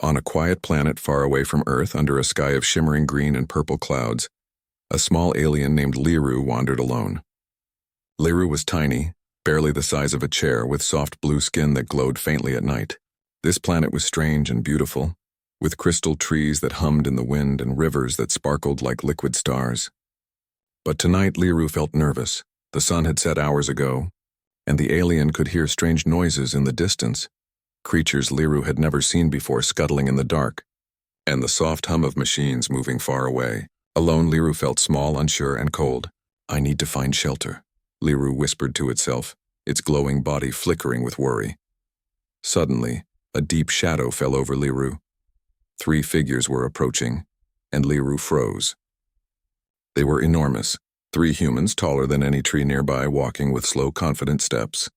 On a quiet planet far away from Earth under a sky of shimmering green and purple clouds, a small alien named Liru wandered alone. Liru was tiny, barely the size of a chair, with soft blue skin that glowed faintly at night. This planet was strange and beautiful, with crystal trees that hummed in the wind and rivers that sparkled like liquid stars. But tonight Liru felt nervous. The sun had set hours ago, and the alien could hear strange noises in the distance, creatures Liru had never seen before scuttling in the dark, and the soft hum of machines moving far away. Alone, Liru felt small, unsure, and cold. "I need to find shelter," Liru whispered to itself, its glowing body flickering with worry. Suddenly, a deep shadow fell over Liru. 3 figures were approaching, and Liru froze. They were enormous, 3 humans taller than any tree nearby, walking with slow, confident steps.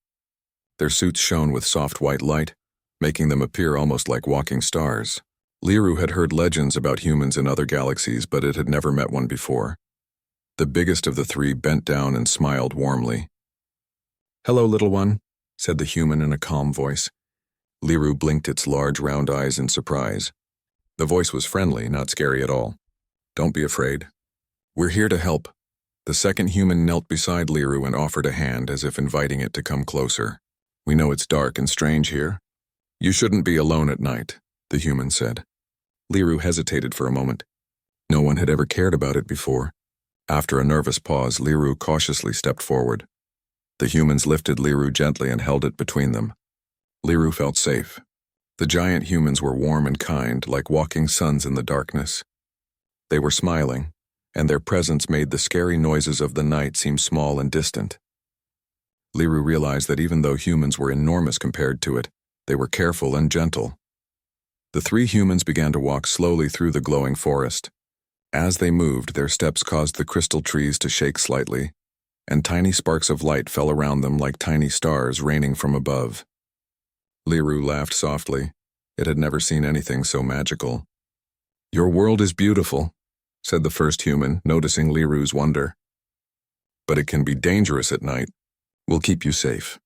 Their suits shone with soft white light, making them appear almost like walking stars. Liru had heard legends about humans in other galaxies, but it had never met one before. The biggest of the 3 bent down and smiled warmly. "Hello, little one," said the human in a calm voice. Liru blinked its large round eyes in surprise. The voice was friendly, not scary at all. "Don't be afraid. We're here to help." The second human knelt beside Liru and offered a hand, as if inviting it to come closer. "We know it's dark and strange here. You shouldn't be alone at night," the human said. Liru hesitated for a moment. No one had ever cared about it before. After a nervous pause, Liru cautiously stepped forward. The humans lifted Liru gently and held it between them. Liru felt safe. The giant humans were warm and kind, like walking suns in the darkness. They were smiling, and their presence made the scary noises of the night seem small and distant. Liru realized that even though humans were enormous compared to it, they were careful and gentle. The 3 humans began to walk slowly through the glowing forest. As they moved, their steps caused the crystal trees to shake slightly, and tiny sparks of light fell around them like tiny stars raining from above. Liru laughed softly. It had never seen anything so magical. "Your world is beautiful," said the first human, noticing Liru's wonder. "But it can be dangerous at night. We'll keep you safe."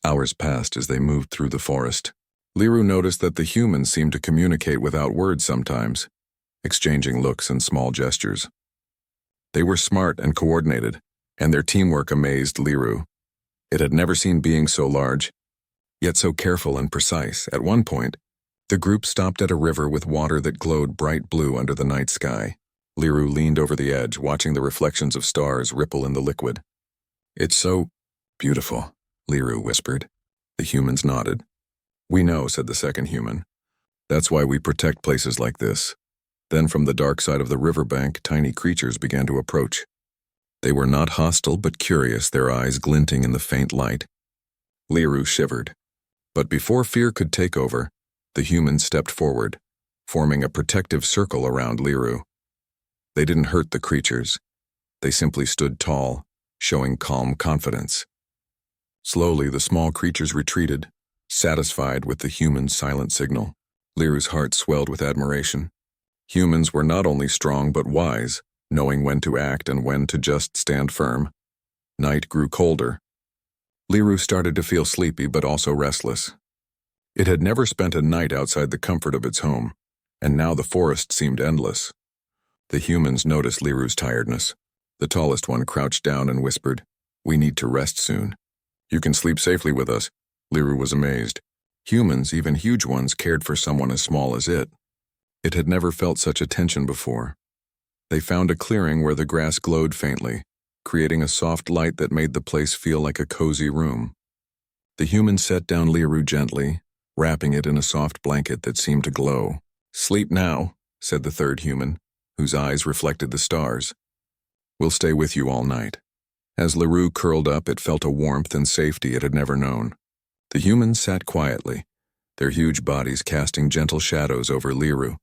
Hours passed as they moved through the forest. Liru noticed that the humans seemed to communicate without words sometimes, exchanging looks and small gestures. They were smart and coordinated, and their teamwork amazed Liru. It had never seen beings so large, yet so careful and precise. At one point, the group stopped at a river with water that glowed bright blue under the night sky. Liru leaned over the edge, watching the reflections of stars ripple in the liquid. "It's so beautiful," Liru whispered. The humans nodded. "We know," said the second human. "That's why we protect places like this." Then from the dark side of the riverbank, tiny creatures began to approach. They were not hostile but curious, their eyes glinting in the faint light. Liru shivered. But before fear could take over, the humans stepped forward, forming a protective circle around Liru. They didn't hurt the creatures. They simply stood tall, showing calm confidence. Slowly, the small creatures retreated, satisfied with the humans' silent signal. Liru's heart swelled with admiration. Humans were not only strong but wise, knowing when to act and when to just stand firm. Night grew colder. Liru started to feel sleepy but also restless. It had never spent a night outside the comfort of its home, and now the forest seemed endless. The humans noticed Liru's tiredness. The tallest one crouched down and whispered, "We need to rest soon." "You can sleep safely with us." Liru was amazed. Humans, even huge ones, cared for someone as small as it. It had never felt such attention before. They found a clearing where the grass glowed faintly, creating a soft light that made the place feel like a cozy room. The humans set down Liru gently, wrapping it in a soft blanket that seemed to glow. "Sleep now," said the third human, whose eyes reflected the stars. "We'll stay with you all night." As Liru curled up, it felt a warmth and safety it had never known. The humans sat quietly, their huge bodies casting gentle shadows over Liru.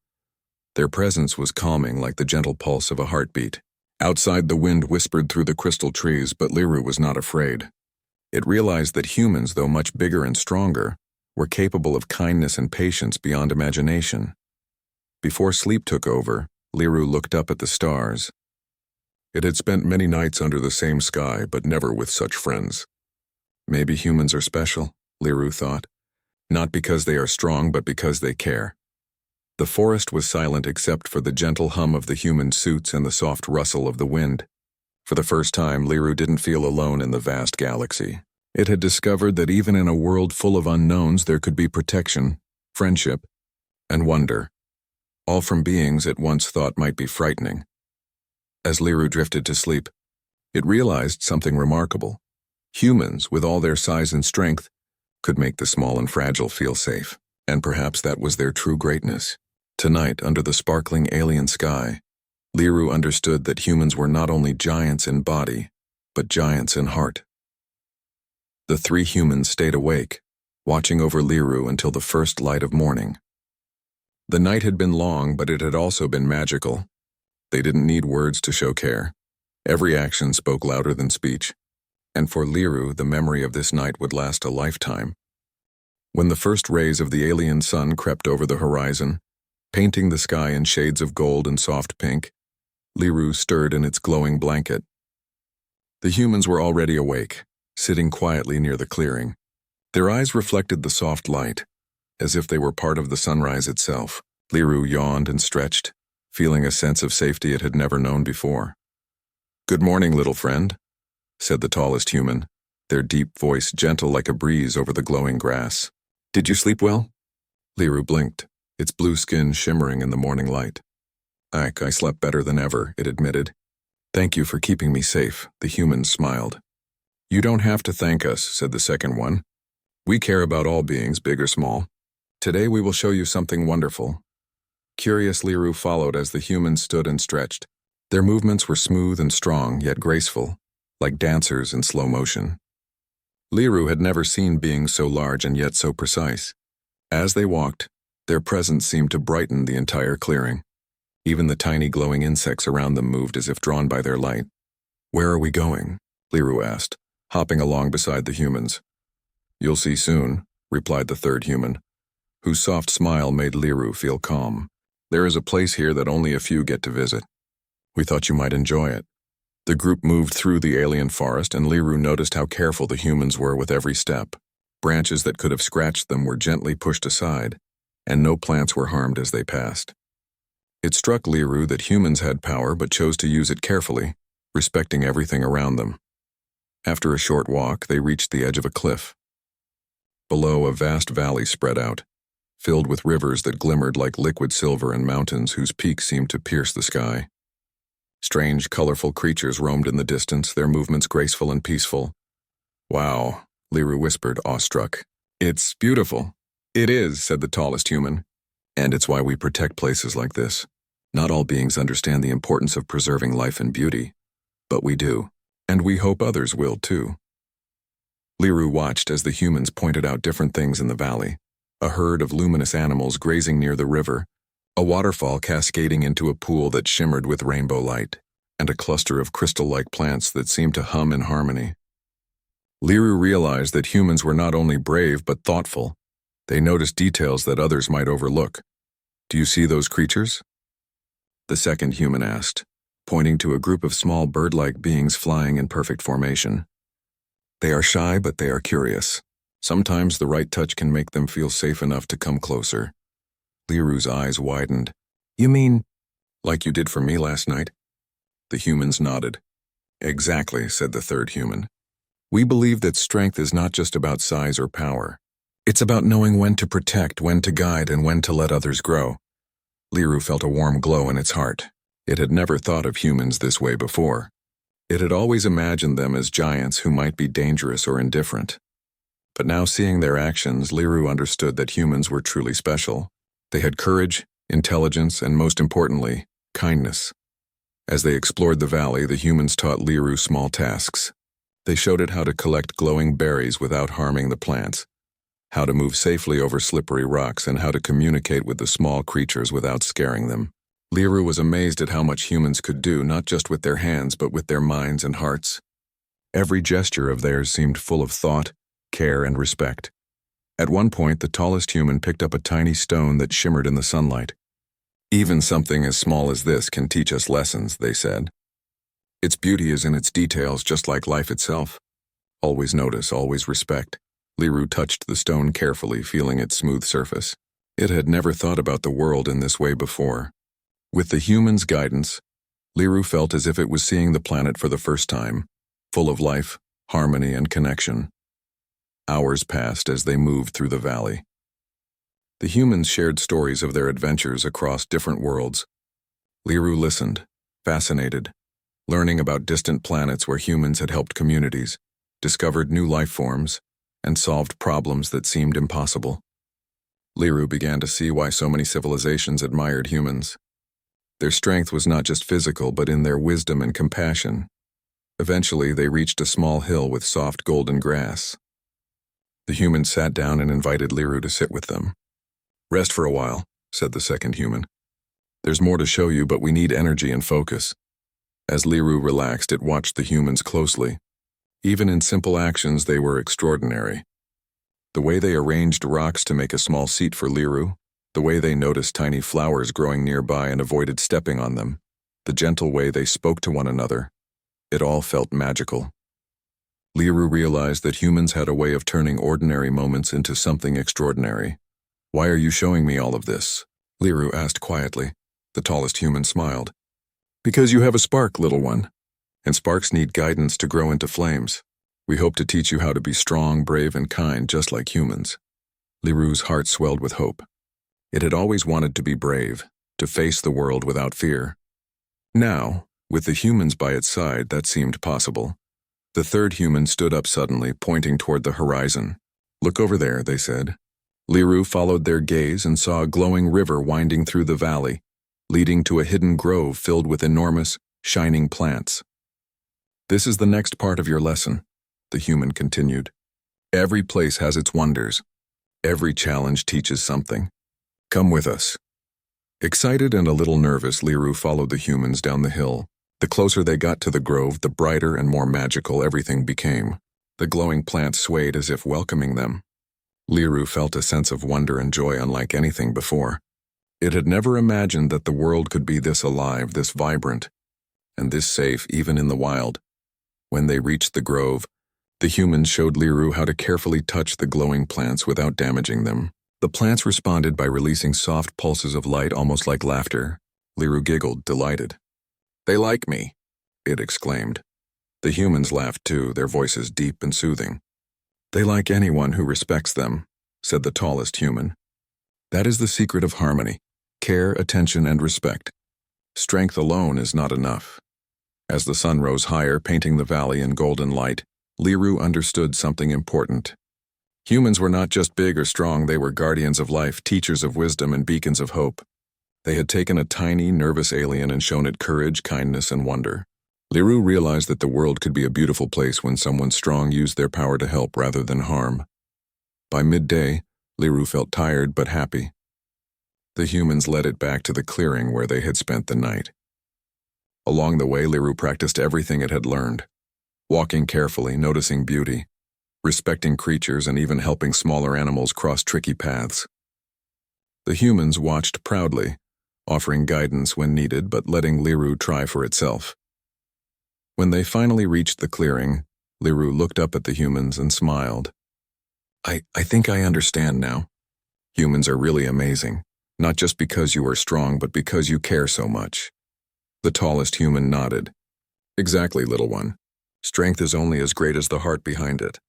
Their presence was calming, like the gentle pulse of a heartbeat. Outside, the wind whispered through the crystal trees, but Liru was not afraid. It realized that humans, though much bigger and stronger, were capable of kindness and patience beyond imagination. Before sleep took over, Liru looked up at the stars. It had spent many nights under the same sky, but never with such friends. Maybe humans are special, Liru thought. Not because they are strong, but because they care. The forest was silent except for the gentle hum of the human suits and the soft rustle of the wind. For the first time, Liru didn't feel alone in the vast galaxy. It had discovered that even in a world full of unknowns there could be protection, friendship, and wonder, all from beings it once thought might be frightening. As Liru drifted to sleep, it realized something remarkable. Humans, with all their size and strength, could make the small and fragile feel safe, and perhaps that was their true greatness. Tonight, under the sparkling alien sky, Liru understood that humans were not only giants in body, but giants in heart. The three humans stayed awake, watching over Liru until the first light of morning. The night had been long, but it had also been magical. They didn't need words to show care. Every action spoke louder than speech, and for Liru, the memory of this night would last a lifetime. When the first rays of the alien sun crept over the horizon, painting the sky in shades of gold and soft pink, Liru stirred in its glowing blanket. The humans were already awake, sitting quietly near the clearing. Their eyes reflected the soft light, as if they were part of the sunrise itself. Liru yawned and stretched, feeling a sense of safety it had never known before. "Good morning, little friend," said the tallest human, their deep voice gentle like a breeze over the glowing grass. "Did you sleep well?" Liru blinked, its blue skin shimmering in the morning light. "I slept better than ever," it admitted. "Thank you for keeping me safe," the human smiled. "You don't have to thank us," said the second one. "We care about all beings, big or small. Today we will show you something wonderful." Curious Liru followed as the humans stood and stretched. Their movements were smooth and strong, yet graceful, like dancers in slow motion. Liru had never seen beings so large and yet so precise. As they walked, their presence seemed to brighten the entire clearing. Even the tiny glowing insects around them moved as if drawn by their light. "Where are we going?" Liru asked, hopping along beside the humans. "You'll see soon," replied the third human, whose soft smile made Liru feel calm. "There is a place here that only a few get to visit. We thought you might enjoy it." The group moved through the alien forest, and Liru noticed how careful the humans were with every step. Branches that could have scratched them were gently pushed aside, and no plants were harmed as they passed. It struck Liru that humans had power but chose to use it carefully, respecting everything around them. After a short walk, they reached the edge of a cliff. Below, a vast valley spread out, filled with rivers that glimmered like liquid silver and mountains whose peaks seemed to pierce the sky. Strange, colorful creatures roamed in the distance, their movements graceful and peaceful. "Wow," Liru whispered, awestruck. "It's beautiful." "It is," said the tallest human. "And it's why we protect places like this. Not all beings understand the importance of preserving life and beauty, but we do, and we hope others will too." Liru watched as the humans pointed out different things in the valley: a herd of luminous animals grazing near the river, a waterfall cascading into a pool that shimmered with rainbow light, and a cluster of crystal-like plants that seemed to hum in harmony. Liru realized that humans were not only brave but thoughtful. They noticed details that others might overlook. "Do you see those creatures?" The second human asked, pointing to a group of small bird-like beings flying in perfect formation. "They are shy, but they are curious. Sometimes the right touch can make them feel safe enough to come closer." Liru's eyes widened. "You mean, like you did for me last night?" The humans nodded. "Exactly," said the third human. "We believe that strength is not just about size or power. It's about knowing when to protect, when to guide, and when to let others grow." Liru felt a warm glow in its heart. It had never thought of humans this way before. It had always imagined them as giants who might be dangerous or indifferent. But now, seeing their actions, Liru understood that humans were truly special. They had courage, intelligence, and most importantly, kindness. As they explored the valley, the humans taught Liru small tasks. They showed it how to collect glowing berries without harming the plants, how to move safely over slippery rocks, and how to communicate with the small creatures without scaring them. Liru was amazed at how much humans could do, not just with their hands, but with their minds and hearts. Every gesture of theirs seemed full of thought, care, and respect. At one point, the tallest human picked up a tiny stone that shimmered in the sunlight. "Even something as small as this can teach us lessons," they said. "Its beauty is in its details, just like life itself. Always notice, always respect." Liru touched the stone carefully, feeling its smooth surface. It had never thought about the world in this way before. With the humans' guidance, Liru felt as if it was seeing the planet for the first time, full of life, harmony, and connection. Hours passed as they moved through the valley. The humans shared stories of their adventures across different worlds. Liru listened, fascinated, learning about distant planets where humans had helped communities, discovered new life forms, and solved problems that seemed impossible. Liru began to see why so many civilizations admired humans. Their strength was not just physical, but in their wisdom and compassion. Eventually, they reached a small hill with soft golden grass. The humans sat down and invited Liru to sit with them. "Rest for a while," said the second human. "There's more to show you, but we need energy and focus." As Liru relaxed, it watched the humans closely. Even in simple actions, they were extraordinary. The way they arranged rocks to make a small seat for Liru, the way they noticed tiny flowers growing nearby and avoided stepping on them, the gentle way they spoke to one another, it all felt magical. Liru realized that humans had a way of turning ordinary moments into something extraordinary. "Why are you showing me all of this?" Liru asked quietly. The tallest human smiled. "Because you have a spark, little one, and sparks need guidance to grow into flames. We hope to teach you how to be strong, brave, and kind, just like humans." Liru's heart swelled with hope. It had always wanted to be brave, to face the world without fear. Now, with the humans by its side, that seemed possible. The third human stood up suddenly, pointing toward the horizon. "Look over there," they said. Liru followed their gaze and saw a glowing river winding through the valley, leading to a hidden grove filled with enormous, shining plants. "This is the next part of your lesson," the human continued. "Every place has its wonders. Every challenge teaches something. Come with us." Excited and a little nervous, Liru followed the humans down the hill. The closer they got to the grove, the brighter and more magical everything became. The glowing plants swayed as if welcoming them. Liru felt a sense of wonder and joy unlike anything before. It had never imagined that the world could be this alive, this vibrant, and this safe even in the wild. When they reached the grove, the humans showed Liru how to carefully touch the glowing plants without damaging them. The plants responded by releasing soft pulses of light almost like laughter. Liru giggled, delighted. "They like me," it exclaimed. The humans laughed too, their voices deep and soothing. "They like anyone who respects them," said the tallest human. "That is the secret of harmony: care, attention, and respect. Strength alone is not enough." As the sun rose higher, painting the valley in golden light, Liru understood something important. Humans were not just big or strong, they were guardians of life, teachers of wisdom, and beacons of hope. They had taken a tiny, nervous alien and shown it courage, kindness, and wonder. Liru realized that the world could be a beautiful place when someone strong used their power to help rather than harm. By midday, Liru felt tired but happy. The humans led it back to the clearing where they had spent the night. Along the way, Liru practiced everything it had learned, walking carefully, noticing beauty, respecting creatures, and even helping smaller animals cross tricky paths. The humans watched proudly, offering guidance when needed but letting Liru try for itself. When they finally reached the clearing, Liru looked up at the humans and smiled. I think I understand now. Humans are really amazing, not just because you are strong, but because you care so much." The tallest human nodded. "Exactly, little one. Strength is only as great as the heart behind it."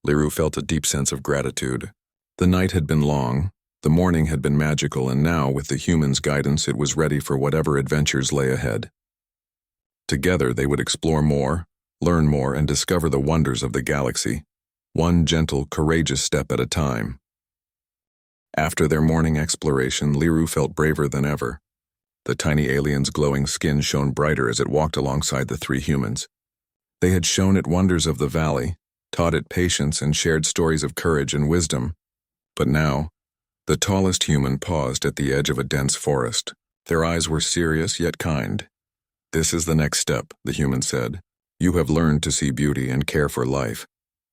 Liru felt a deep sense of gratitude. The night had been long, the morning had been magical, and now, with the humans' guidance, it was ready for whatever adventures lay ahead. Together, they would explore more, learn more, and discover the wonders of the galaxy, one gentle, courageous step at a time. After their morning exploration, Liru felt braver than ever. The tiny alien's glowing skin shone brighter as it walked alongside the three humans. They had shown it wonders of the valley, taught it patience, and shared stories of courage and wisdom. But now, the tallest human paused at the edge of a dense forest. Their eyes were serious yet kind. "This is the next step," the human said. "You have learned to see beauty and care for life,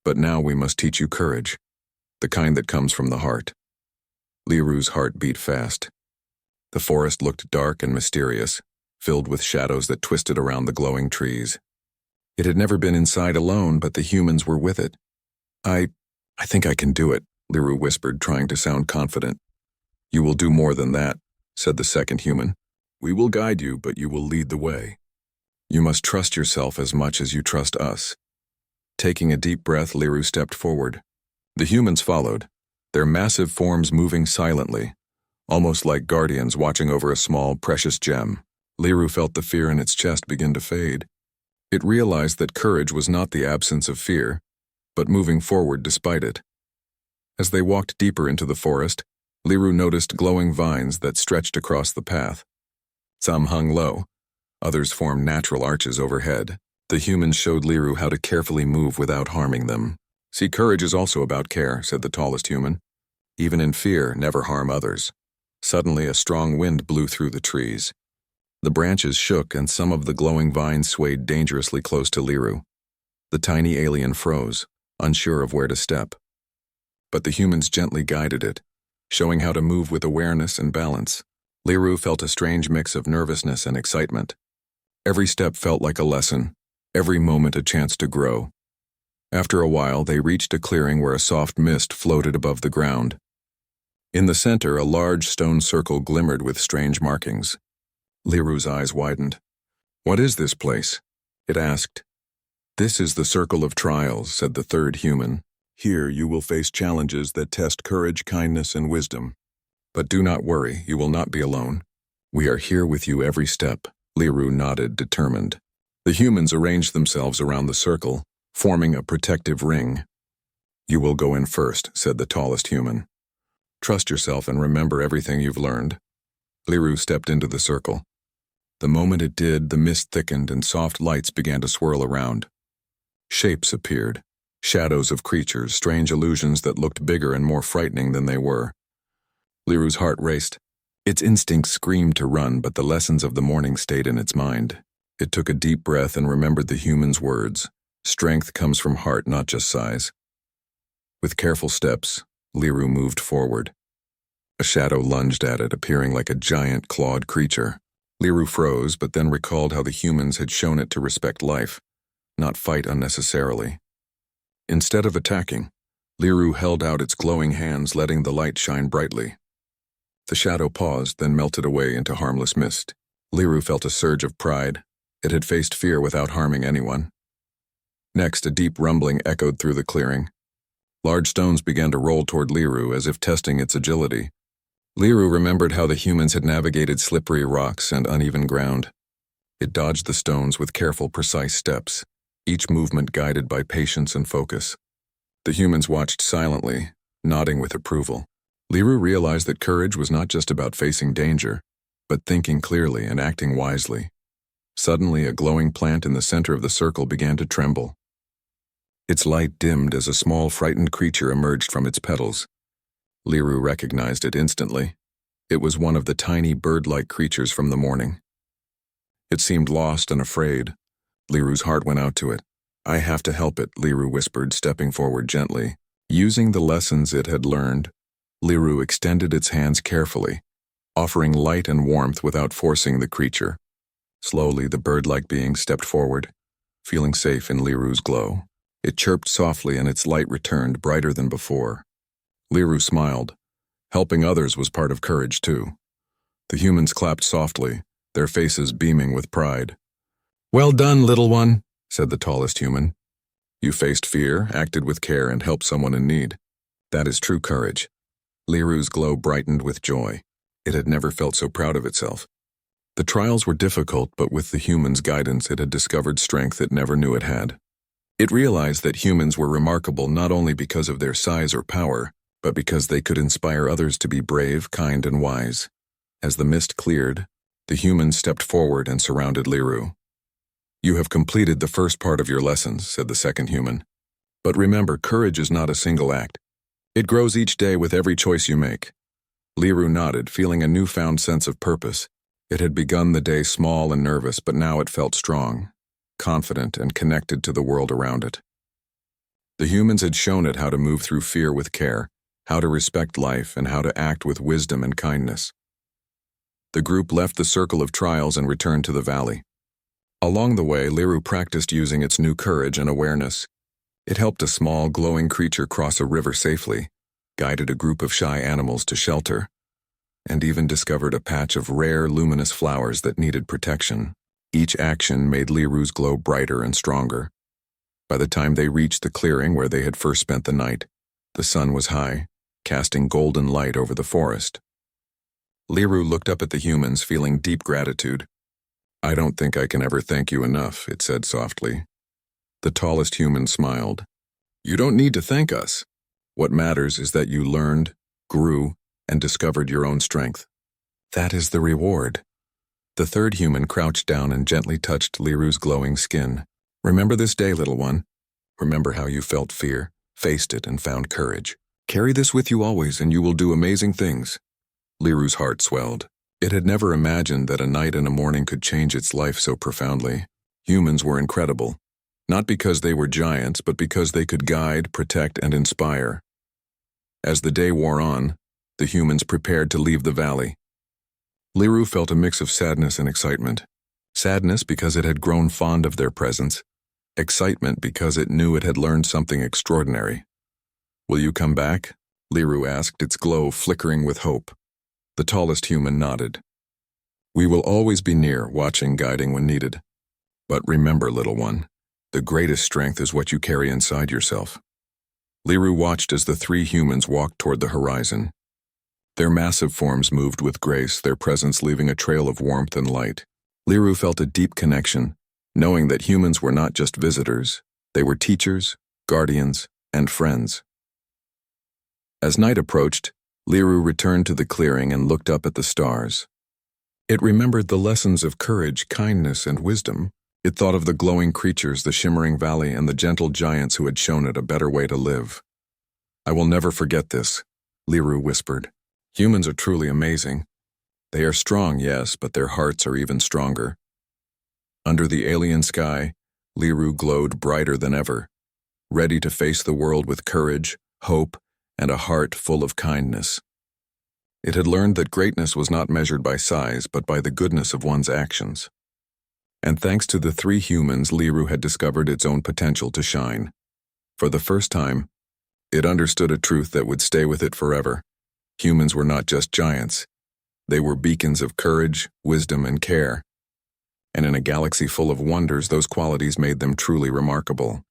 but now we must teach you courage, the kind that comes from the heart." Liru's heart beat fast. The forest looked dark and mysterious, filled with shadows that twisted around the glowing trees. It had never been inside alone, but the humans were with it. I think I can do it," Liru whispered, trying to sound confident. "You will do more than that," said the second human. "We will guide you, but you will lead the way. You must trust yourself as much as you trust us." Taking a deep breath, Liru stepped forward. The humans followed, their massive forms moving silently, almost like guardians watching over a small, precious gem. Liru felt the fear in its chest begin to fade. It realized that courage was not the absence of fear, but moving forward despite it. As they walked deeper into the forest, Liru noticed glowing vines that stretched across the path. Some hung low, others formed natural arches overhead. The humans showed Liru how to carefully move without harming them. "See, courage is also about care," said the tallest human. "Even in fear, never harm others." Suddenly, a strong wind blew through the trees. The branches shook and some of the glowing vines swayed dangerously close to Liru. The tiny alien froze, unsure of where to step. But the humans gently guided it, showing how to move with awareness and balance. Liru felt a strange mix of nervousness and excitement. Every step felt like a lesson, every moment a chance to grow. After a while, they reached a clearing where a soft mist floated above the ground. In the center, a large stone circle glimmered with strange markings. Liru's eyes widened. "What is this place?" it asked. "This is the Circle of Trials," said the third human. "Here you will face challenges that test courage, kindness, and wisdom. But do not worry, you will not be alone. We are here with you every step." Liru nodded, determined. The humans arranged themselves around the circle, forming a protective ring. "You will go in first," said the tallest human. "Trust yourself and remember everything you've learned." Liru stepped into the circle. The moment it did, the mist thickened and soft lights began to swirl around. Shapes appeared, shadows of creatures, strange illusions that looked bigger and more frightening than they were. Liru's heart raced. Its instincts screamed to run, but the lessons of the morning stayed in its mind. It took a deep breath and remembered the human's words. Strength comes from heart, not just size. With careful steps, Liru moved forward. A shadow lunged at it, appearing like a giant clawed creature. Liru froze, but then recalled how the humans had shown it to respect life, not fight unnecessarily. Instead of attacking, Liru held out its glowing hands, letting the light shine brightly. The shadow paused, then melted away into harmless mist. Liru felt a surge of pride. It had faced fear without harming anyone. Next, a deep rumbling echoed through the clearing. Large stones began to roll toward Liru as if testing its agility. Liru remembered how the humans had navigated slippery rocks and uneven ground. It dodged the stones with careful, precise steps, each movement guided by patience and focus. The humans watched silently, nodding with approval. Liru realized that courage was not just about facing danger, but thinking clearly and acting wisely. Suddenly, a glowing plant in the center of the circle began to tremble. Its light dimmed as a small, frightened creature emerged from its petals. Liru recognized it instantly. It was one of the tiny bird-like creatures from the morning. It seemed lost and afraid. Liru's heart went out to it. "I have to help it," Liru whispered, stepping forward gently. Using the lessons it had learned, Liru extended its hands carefully, offering light and warmth without forcing the creature. Slowly, the bird-like being stepped forward, feeling safe in Liru's glow. It chirped softly and its light returned, brighter than before. Liru smiled. Helping others was part of courage, too. The humans clapped softly, their faces beaming with pride. "Well done, little one," said the tallest human. "You faced fear, acted with care, and helped someone in need. That is true courage." Liru's glow brightened with joy. It had never felt so proud of itself. The trials were difficult, but with the humans' guidance, it had discovered strength it never knew it had. It realized that humans were remarkable not only because of their size or power, but because they could inspire others to be brave, kind, and wise. As the mist cleared, the humans stepped forward and surrounded Liru. "You have completed the first part of your lessons," said the second human. "But remember, courage is not a single act. It grows each day with every choice you make." Liru nodded, feeling a newfound sense of purpose. It had begun the day small and nervous, but now it felt strong, confident, and connected to the world around it. The humans had shown it how to move through fear with care, how to respect life, and how to act with wisdom and kindness. The group left the circle of trials and returned to the valley. Along the way, Liru practiced using its new courage and awareness. It helped a small, glowing creature cross a river safely, guided a group of shy animals to shelter, and even discovered a patch of rare, luminous flowers that needed protection. Each action made Liru's glow brighter and stronger. By the time they reached the clearing where they had first spent the night, the sun was high, casting golden light over the forest. Liru looked up at the humans, feeling deep gratitude. "I don't think I can ever thank you enough," it said softly. The tallest human smiled. "You don't need to thank us. What matters is that you learned, grew, and discovered your own strength. That is the reward." The third human crouched down and gently touched Liru's glowing skin. "Remember this day, little one. Remember how you felt fear, faced it, and found courage. Carry this with you always, and you will do amazing things." Liru's heart swelled. It had never imagined that a night and a morning could change its life so profoundly. Humans were incredible, not because they were giants, but because they could guide, protect, and inspire. As the day wore on, the humans prepared to leave the valley. Liru felt a mix of sadness and excitement. Sadness because it had grown fond of their presence. Excitement because it knew it had learned something extraordinary. "Will you come back?" Liru asked, its glow flickering with hope. The tallest human nodded. "We will always be near, watching, guiding when needed. But remember, little one, the greatest strength is what you carry inside yourself." Liru watched as the three humans walked toward the horizon. Their massive forms moved with grace, their presence leaving a trail of warmth and light. Liru felt a deep connection, knowing that humans were not just visitors, they were teachers, guardians, and friends. As night approached, Liru returned to the clearing and looked up at the stars. It remembered the lessons of courage, kindness, and wisdom. It thought of the glowing creatures, the shimmering valley, and the gentle giants who had shown it a better way to live. "I will never forget this," Liru whispered. "Humans are truly amazing. They are strong, yes, but their hearts are even stronger." Under the alien sky, Liru glowed brighter than ever, ready to face the world with courage, hope, and a heart full of kindness. It had learned that greatness was not measured by size, but by the goodness of one's actions. And thanks to the three humans, Liru had discovered its own potential to shine. For the first time, it understood a truth that would stay with it forever. Humans were not just giants. They were beacons of courage, wisdom, and care. And in a galaxy full of wonders, those qualities made them truly remarkable.